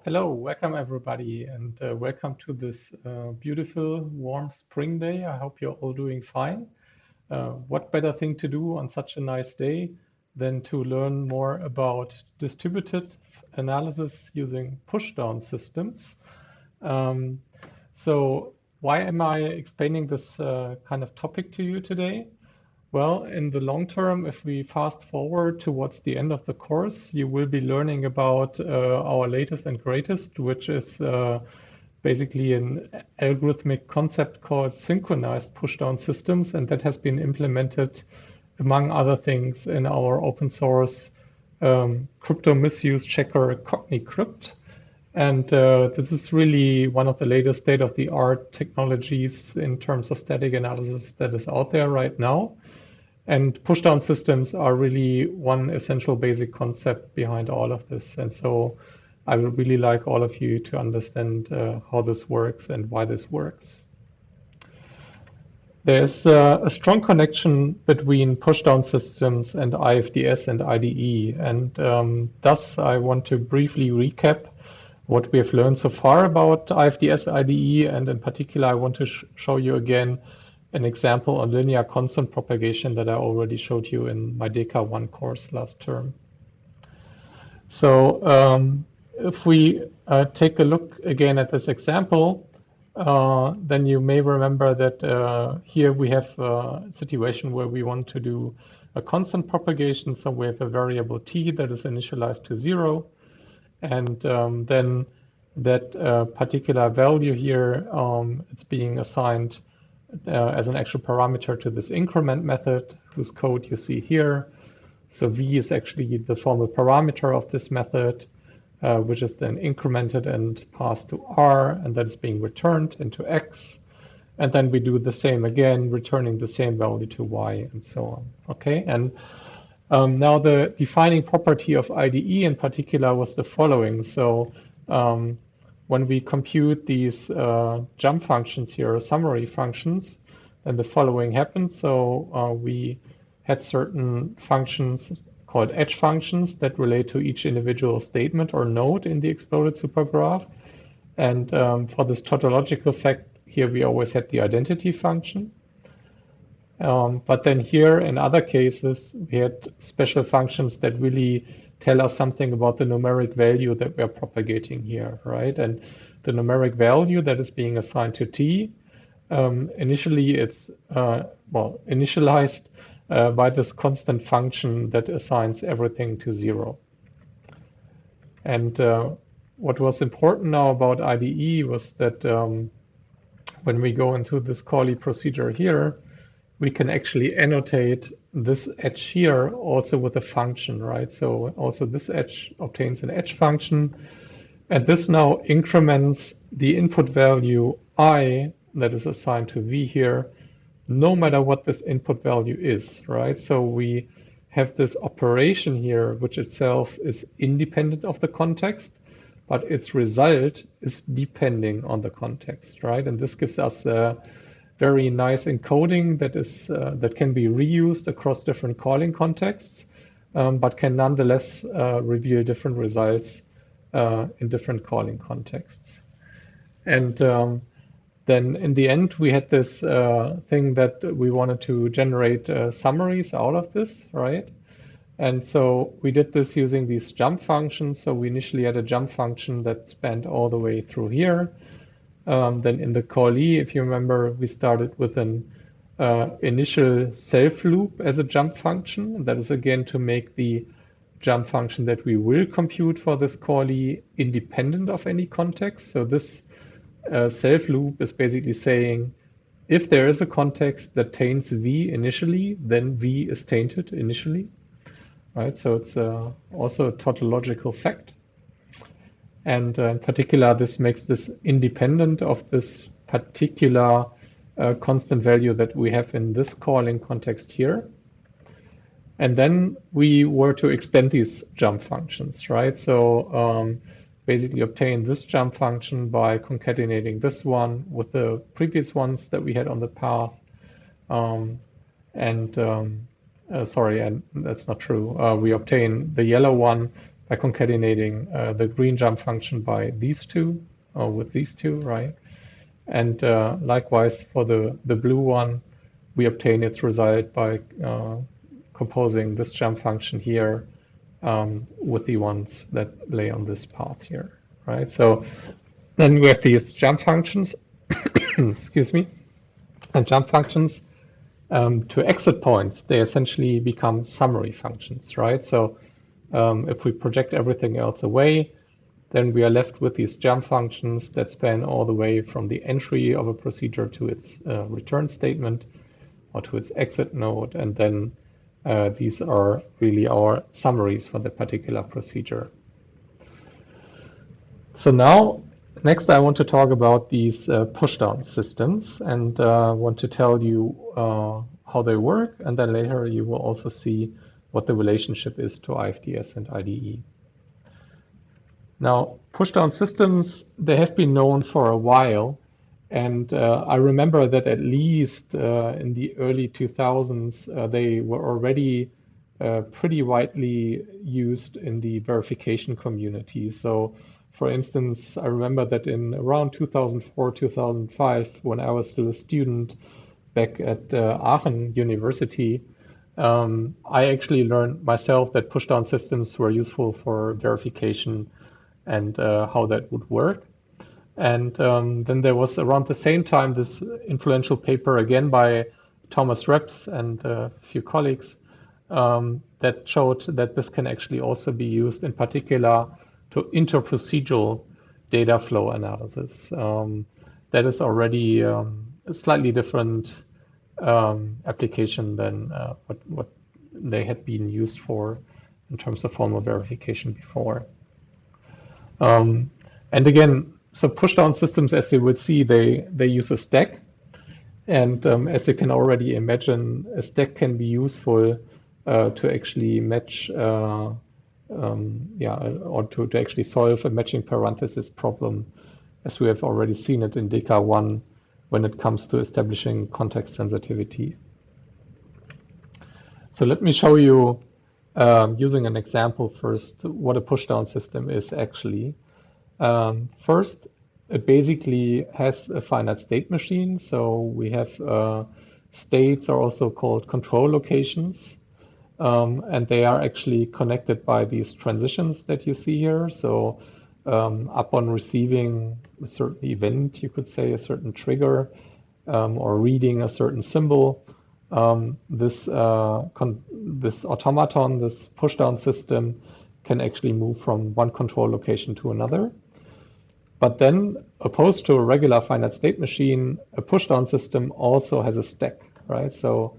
Hello, welcome everybody, and welcome to this beautiful, warm spring day. I hope you're all doing fine. What better thing to do on such a nice day than to learn more about distributed analysis using pushdown systems? Um, so, why am I explaining this kind of topic to you today? Well, in the long term, if we fast forward towards the end of the course, you will be learning about our latest and greatest, which is basically an algorithmic concept called synchronized pushdown systems, and that has been implemented, among other things, in our open source crypto misuse checker CogniCrypt. And this is really one of the latest state-of-the-art technologies in terms of static analysis that is out there right now. And pushdown systems are really one essential basic concept behind all of this. And so I would really like all of you to understand how this works and why this works. There's a strong connection between pushdown systems and IFDS and IDE. And thus, I want to briefly recap what we have learned so far about IFDS IDE. And in particular, I want to show you again an example on linear constant propagation that I already showed you in my DECA 1 course last term. So if we take a look again at this example, then you may remember that here we have a situation where we want to do a constant propagation. So we have a variable t that is initialized to 0. And then that particular value here, it's being assigned as an actual parameter to this increment method, whose code you see here. So v is actually the formal parameter of this method, which is then incremented and passed to r, and that is being returned into x. And then we do the same again, returning the same value to y, and so on. Okay, and now the defining property of IDE in particular was the following. So when we compute these jump functions here, summary functions, then the following happened. So we had certain functions called edge functions that relate to each individual statement or node in the exploded supergraph. And for this tautological fact, here we always had the identity function. But then here, in other cases, we had special functions that really tell us something about the numeric value that we're propagating here, right? And the numeric value that is being assigned to t, initially it's, initialized by this constant function that assigns everything to 0. And what was important now about IDE was that when we go into this callee procedure here, we can actually annotate this edge here also with a function, right? So also this edge obtains an edge function. And this now increments the input value I that is assigned to v here, no matter what this input value is, right? So we have this operation here, which itself is independent of the context, but its result is depending on the context, right? And this gives us a very nice encoding that is that can be reused across different calling contexts, but can nonetheless reveal different results in different calling contexts. And then in the end, we had this thing that we wanted to generate summaries out of this, right? And so we did this using these jump functions. So we initially had a jump function that spanned all the way through here. Then in the callee, if you remember, we started with an initial self loop as a jump function. That is again to make the jump function that we will compute for this callee independent of any context. So this self loop is basically saying if there is a context that taints v initially, then v is tainted initially, right? So it's also a tautological fact. And in particular, this makes this independent of this particular constant value that we have in this calling context here. And then we were to extend these jump functions, right? So basically obtain this jump function by concatenating this one with the previous ones that we had on the path. Sorry, and that's not true. We obtain the yellow one by concatenating the green jump function by these two, or with these two, right? And likewise for the blue one, we obtain its result by composing this jump function here with the ones that lay on this path here, right? So then we have these jump functions, excuse me, and jump functions to exit points, they essentially become summary functions, right? So if we project everything else away, then we are left with these jump functions that span all the way from the entry of a procedure to its return statement or to its exit node. And then these are really our summaries for the particular procedure. So now, next I want to talk about these pushdown systems and want to tell you how they work. And then later you will also see what the relationship is to IFDS and IDE. Now, pushdown systems, they have been known for a while. And I remember that at least in the early 2000s, they were already pretty widely used in the verification community. So for instance, I remember that in around 2004, 2005, when I was still a student back at Aachen University, I actually learned myself that pushdown systems were useful for verification and how that would work. And then there was around the same time this influential paper again by Thomas Reps and a few colleagues that showed that this can actually also be used in particular to interprocedural data flow analysis. That is already a slightly different application than what they had been used for in terms of formal verification before. And again, so pushdown systems, as you would see, they use a stack. And as you can already imagine, a stack can be useful to actually match, or to actually solve a matching parenthesis problem, as we have already seen it in DECA 1 when it comes to establishing context sensitivity. So let me show you, using an example first, what a pushdown system is actually. First, it basically has a finite state machine. So we have states are also called control locations. And they are actually connected by these transitions that you see here. So upon receiving a certain event, you could say a certain trigger, or reading a certain symbol, this automaton, this pushdown system, can actually move from one control location to another. But then, opposed to a regular finite state machine, a pushdown system also has a stack, right? So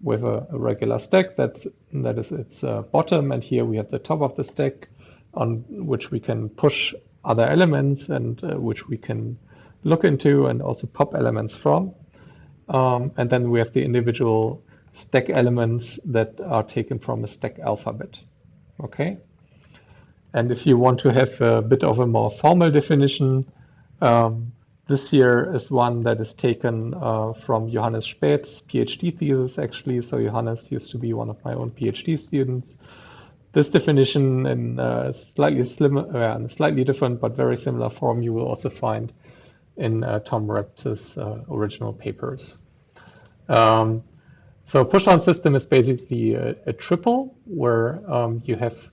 with a regular stack, that is its bottom, and here we have the top of the stack on which we can push other elements and which we can look into and also pop elements from. And then we have the individual stack elements that are taken from a stack alphabet, okay? And if you want to have a bit of a more formal definition, this here is one that is taken from Johannes Späth's PhD thesis, actually. So Johannes used to be one of my own PhD students. This definition in slightly different but very similar form you will also find in Tom Reps's original papers. So a pushdown system is basically a triple where you have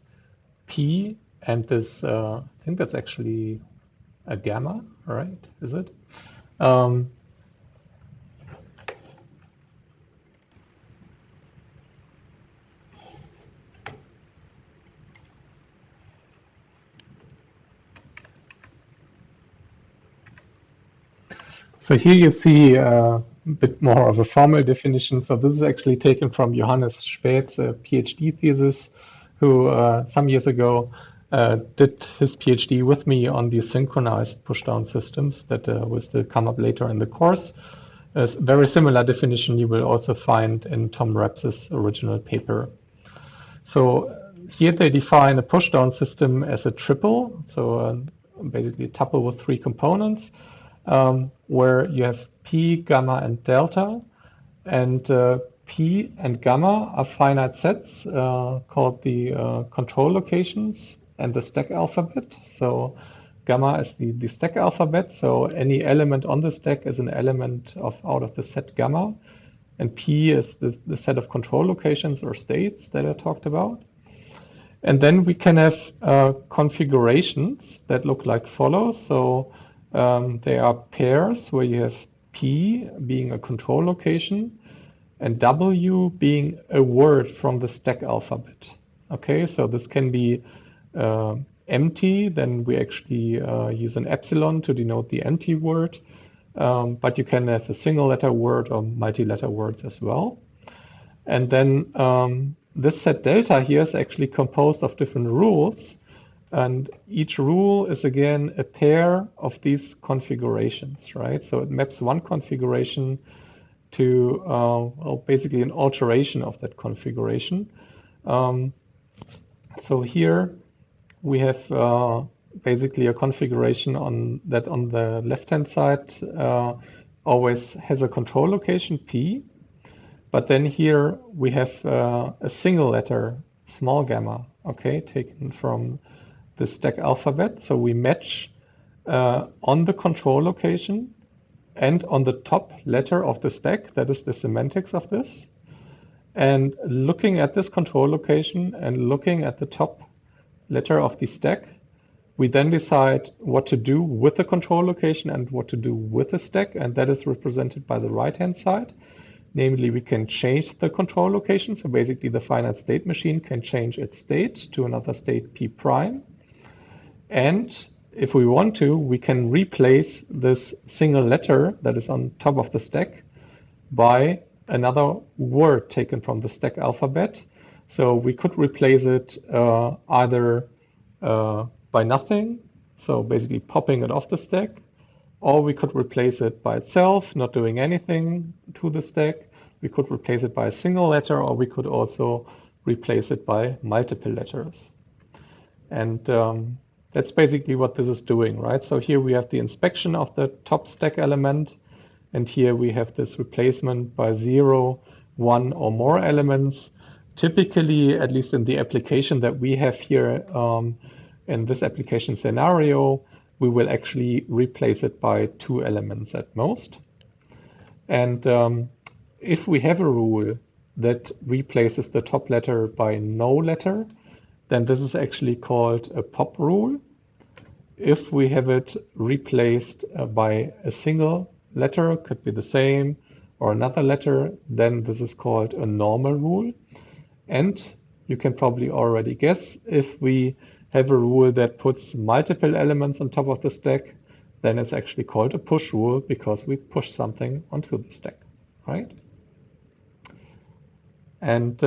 P and this, I think that's actually a gamma, right? Is it? So here you see a bit more of a formal definition. So this is actually taken from Johannes Späth's PhD thesis, who some years ago did his PhD with me on the synchronized pushdown systems that will still come up later in the course. A very similar definition you will also find in Tom Reps's original paper. So here they define a pushdown system as a triple, so basically a tuple with three components, where you have P, gamma, and delta, and P and gamma are finite sets called the control locations and the stack alphabet. So gamma is the stack alphabet. So any element on the stack is an element out of the set gamma. And P is the set of control locations or states that I talked about. And then we can have configurations that look like follows. So they are pairs where you have P being a control location and W being a word from the stack alphabet. Okay, so this can be empty, then we actually use an epsilon to denote the empty word. But you can have a single letter word or multi-letter words as well. And then this set delta here is actually composed of different rules. And each rule is again a pair of these configurations, right? So it maps one configuration to well, basically an alteration of that configuration. So here we have basically a configuration on the left-hand side always has a control location P, but then here we have a single letter small gamma, okay, taken from the stack alphabet. So we match on the control location and on the top letter of the stack, that is the semantics of this. And looking at this control location and looking at the top letter of the stack, we then decide what to do with the control location and what to do with the stack, and that is represented by the right-hand side. Namely, we can change the control location. So basically the finite state machine can change its state to another state P prime. And if we want to, we can replace this single letter that is on top of the stack by another word taken from the stack alphabet. So we could replace it either by nothing, so basically popping it off the stack, or we could replace it by itself, not doing anything to the stack. We could replace it by a single letter, or we could also replace it by multiple letters. And that's basically what this is doing, right? So here we have the inspection of the top stack element, and here we have this replacement by 0, 1, or more elements. Typically, at least in the application that we have here, in this application scenario, we will actually replace it by 2 elements at most. And if we have a rule that replaces the top letter by no letter, then this is actually called a pop rule. If we have it replaced by a single letter, could be the same, or another letter, then this is called a normal rule. And you can probably already guess, if we have a rule that puts multiple elements on top of the stack, then it's actually called a push rule because we push something onto the stack, right? And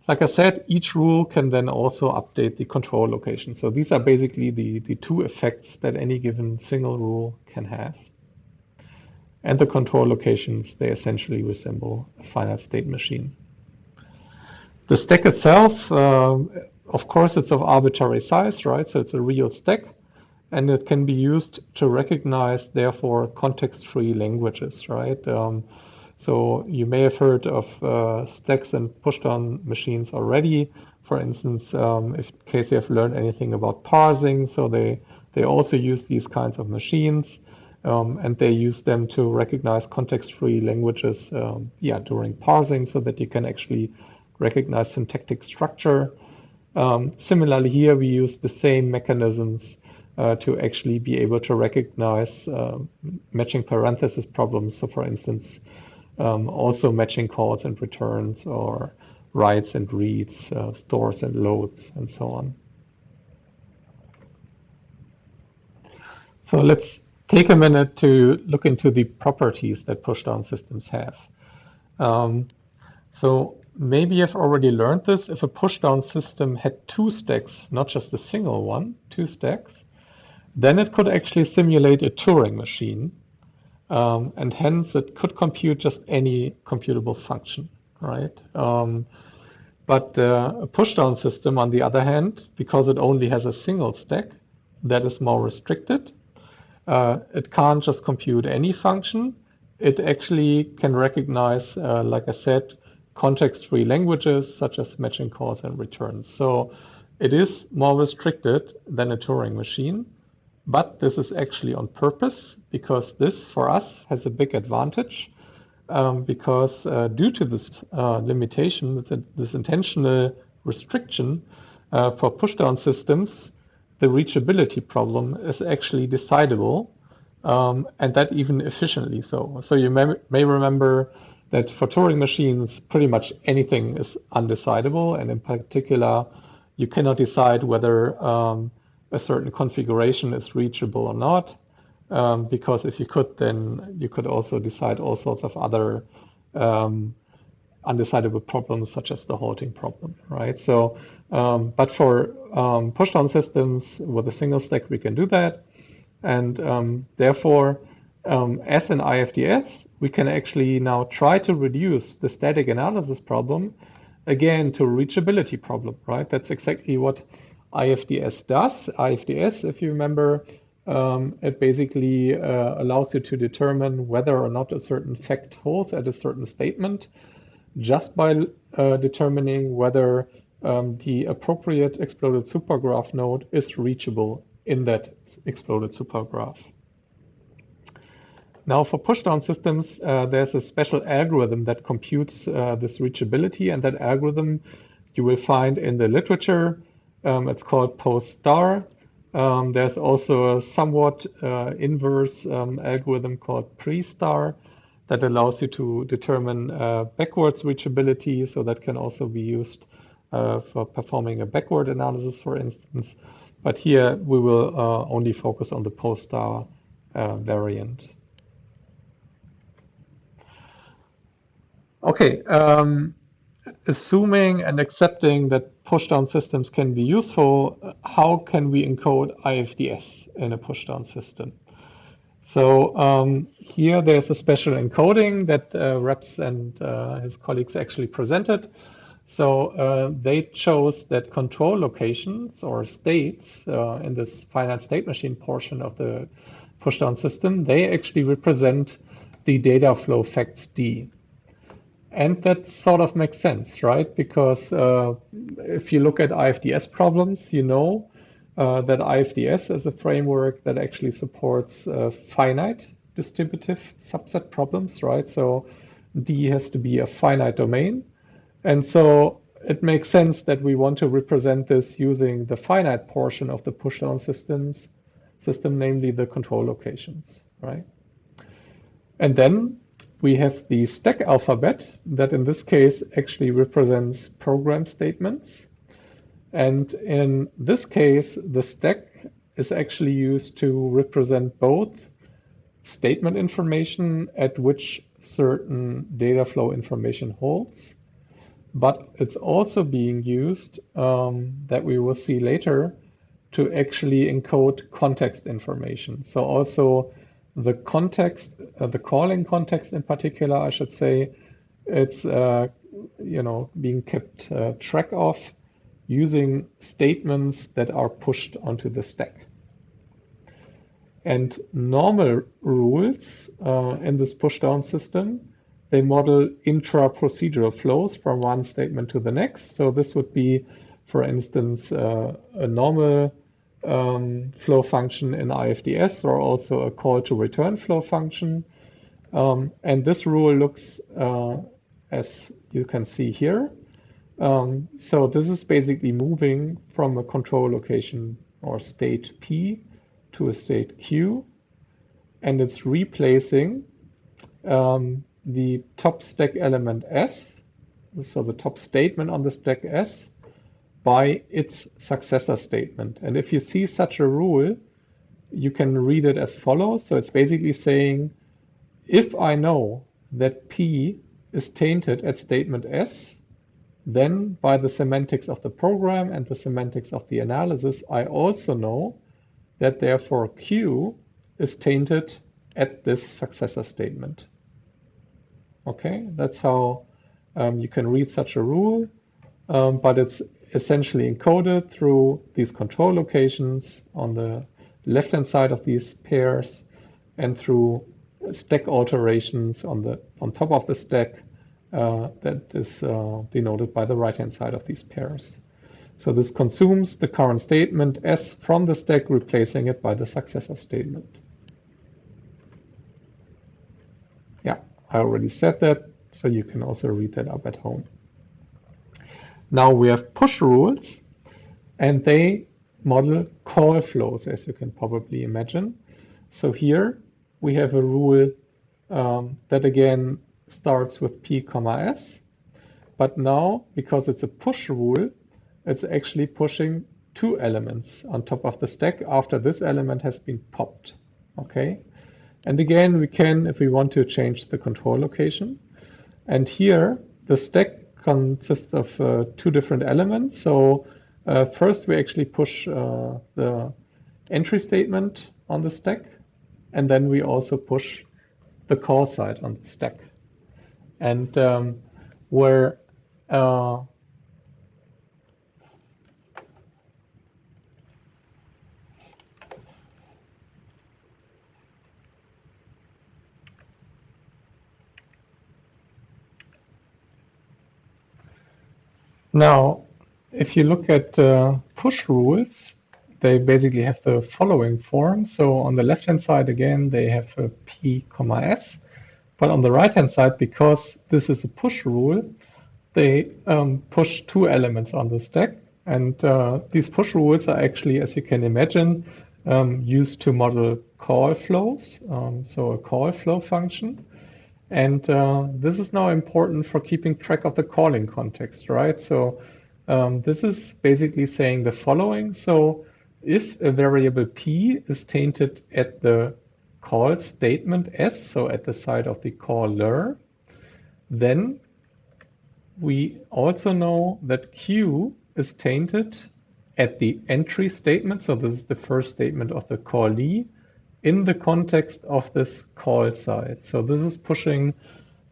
like I said, each rule can then also update the control location. So these are basically the 2 effects that any given single rule can have. And the control locations, they essentially resemble a finite state machine. The stack itself, of course, it's of arbitrary size, right? So it's a real stack, and it can be used to recognize, therefore, context-free languages, right? So you may have heard of stacks and pushdown machines already. For instance, in case you have learned anything about parsing, so they also use these kinds of machines, and they use them to recognize context-free languages during parsing so that you can actually recognize syntactic structure. Similarly here, we use the same mechanisms to actually be able to recognize matching parenthesis problems. So for instance, also matching calls and returns, or writes and reads, stores and loads, and so on. So let's take a minute to look into the properties that pushdown systems have. So maybe you've already learned this. If a pushdown system had 2 stacks, not just a single one, 2 stacks, then it could actually simulate a Turing machine. And hence it could compute just any computable function, right? But a pushdown system, on the other hand, because it only has a single stack, that is more restricted. It can't just compute any function. It actually can recognize, like I said, context-free languages such as matching calls and returns. So It is more restricted than a Turing machine, but this is actually on purpose because this, for us, has a big advantage because due to this limitation, this intentional restriction for pushdown systems, the reachability problem is actually decidable, and that even efficiently so. So you may remember that for Turing machines, pretty much anything is undecidable, and in particular, you cannot decide whether a certain configuration is reachable or not, because if you could, then you could also decide all sorts of other undecidable problems, such as the halting problem, right? So, but for pushdown systems with a single stack, we can do that. And therefore, as an IFDS, we can actually now try to reduce the static analysis problem again to a reachability problem, right? That's exactly what IFDS does. IFDS, if you remember, it basically allows you to determine whether or not a certain fact holds at a certain statement just by determining whether the appropriate exploded supergraph node is reachable in that exploded supergraph. Now for pushdown systems, there's a special algorithm that computes this reachability, and that algorithm you will find in the literature. It's called post-star. There's also a somewhat inverse algorithm called pre-star that allows you to determine backwards reachability, so that can also be used for performing a backward analysis, for instance. But here we will only focus on the post-star variant. Okay, assuming and accepting that pushdown systems can be useful, how can we encode IFDS in a pushdown system? So here there's a special encoding that Reps and his colleagues actually presented. So they chose that control locations or states in this finite state machine portion of the pushdown system, they actually represent the data flow facts D. And that sort of makes sense, right? Because if you look at IFDS problems, you know that IFDS is a framework that actually supports finite distributive subset problems, right? So D has to be a finite domain. And so it makes sense that we want to represent this using the finite portion of the pushdown system, namely the control locations, right? And then we have the stack alphabet that in this case actually represents program statements. And in this case, the stack is actually used to represent both statement information at which certain data flow information holds, but it's also being used, that we will see later, to actually encode context information. So also the context, the calling context in particular, I should say, it's being kept track of using statements that are pushed onto the stack. And normal rules in this pushdown system, they model intra-procedural flows from one statement to the next. So this would be, for instance, a normal flow function in IFDS, or also a call to return flow function. And this rule looks as you can see here. So this is basically moving from a control location or state P to a state Q, and it's replacing the top stack element S, so the top statement on the stack S, by its successor statement. And if you see such a rule, you can read it as follows. So it's basically saying, if I know that P is tainted at statement S, then by the semantics of the program and the semantics of the analysis, I also know that therefore Q is tainted at this successor statement. Okay, that's how you can read such a rule, but it's essentially encoded through these control locations on the left-hand side of these pairs and through stack alterations on top of the stack that is denoted by the right-hand side of these pairs. So this consumes the current statement S from the stack, replacing it by the successor statement. Yeah, I already said that, so you can also read that up at home. Now we have push rules, and they model call flows, as you can probably imagine. So here we have a rule that again starts with P, S, but now, because it's a push rule, it's actually pushing 2 elements on top of the stack after this element has been popped. Okay, and again we can, if we want to, change the control location. And here the stack consists of 2 different elements. So first we actually push the entry statement on the stack, and then we also push the call side on the stack. And where now, if you look at push rules, they basically have the following form. So on the left-hand side, again, they have a P, S. But on the right-hand side, because this is a push rule, they push 2 elements on the stack. And these push rules are actually, as you can imagine, used to model call flows, so a call flow function. And this is now important for keeping track of the calling context, right? So this is basically saying the following. So if a variable P is tainted at the call statement S, so at the side of the caller, then we also know that Q is tainted at the entry statement. So this is the first statement of the callee in the context of this call side. So this is pushing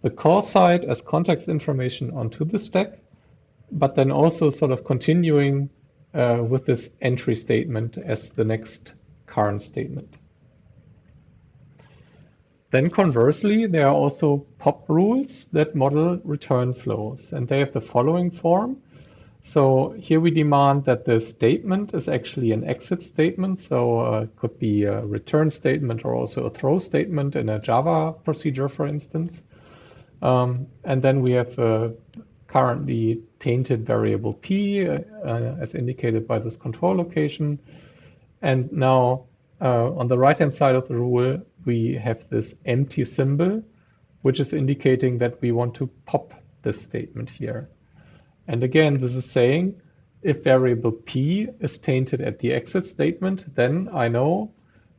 the call side as context information onto the stack, but then also sort of continuing with this entry statement as the next current statement. Then conversely, there are also pop rules that model return flows, and they have the following form. So here we demand that the statement is actually an exit statement. So it could be a return statement or also a throw statement in a Java procedure, for instance. And then we have a currently tainted variable P as indicated by this control location. And now on the right-hand side of the rule, we have this empty symbol, which is indicating that we want to pop this statement here. And again, this is saying if variable P is tainted at the exit statement, then I know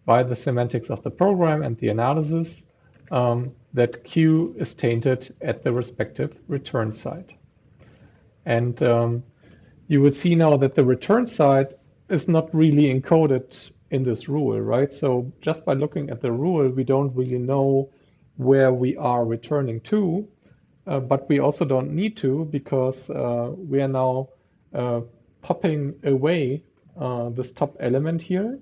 by the semantics of the program and the analysis that Q is tainted at the respective return side. And you will see now that the return side is not really encoded in this rule, right? So just by looking at the rule, we don't really know where we are returning to, but we also don't need to, because we are now popping away this top element here.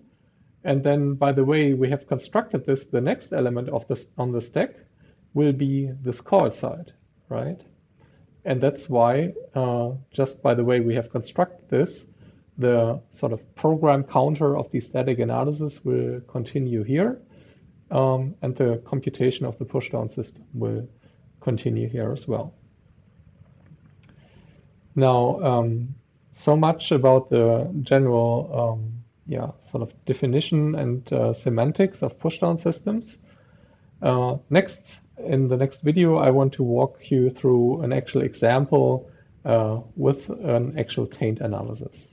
And then, by the way, we have constructed this, the next element of this on the stack will be this call side, right? And that's why, just by the way we have constructed this, the sort of program counter of the static analysis will continue here, and the computation of the pushdown system will continue here as well. Now, so much about the general sort of definition and semantics of pushdown systems. In the next video, I want to walk you through an actual example with an actual taint analysis.